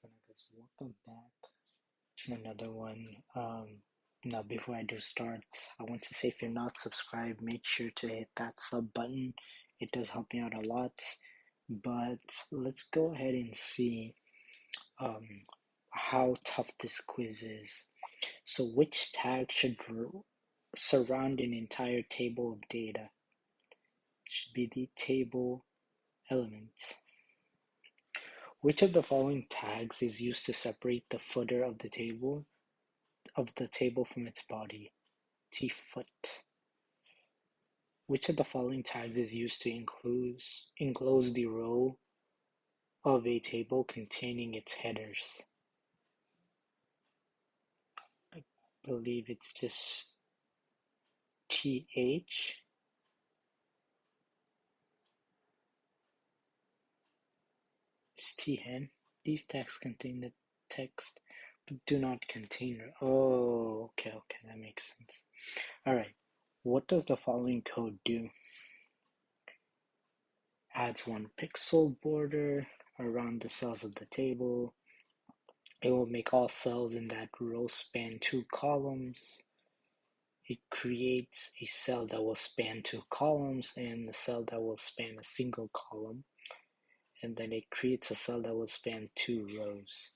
guys, welcome back to another one. Now, before I do start, I want to say if you're not subscribed, make sure to hit that sub button. It does help me out a lot. But let's go ahead and see um, how tough this quiz is. So, which tag should surround an entire table of data? It should be the table element. Which of the following tags is used to separate the footer of the table from its body? T-foot. Which of the following tags is used to enclose the row of a table containing its headers? I believe it's just TH. It's TN. These tags contain the text but do not contain. Oh, okay, that makes sense. All right. What does the following code do? Adds one pixel border around the cells of the table. It will make all cells in that row span 2 columns. It creates a cell that will span 2 columns and a cell that will span a single column. And then it creates a cell that will span 2 rows.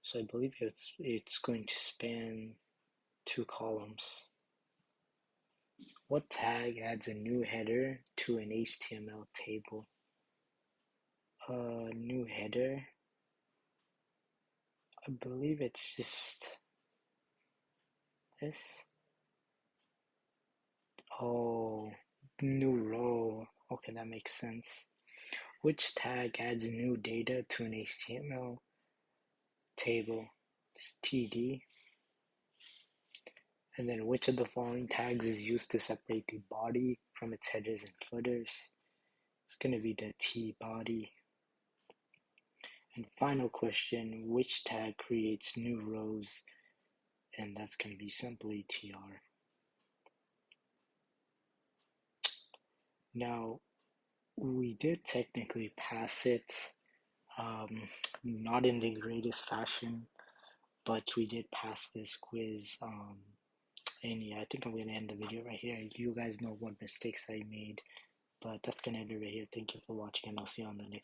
So I believe it's going to span 2 columns. What tag adds a new header to an HTML table? New header. I believe it's just this. Oh, new row. Okay, that makes sense. Which tag adds new data to an HTML table? It's TD. And then which of the following tags is used to separate the body from its headers and footers? It's going to be the T body. And final question, which tag creates new rows? And that's going to be simply TR. Now, we did technically pass it, not in the greatest fashion, but we did pass this quiz. And yeah, I think I'm going to end the video right here. You guys know what mistakes I made, but that's going to end it right here. Thank you for watching, and I'll see you on the next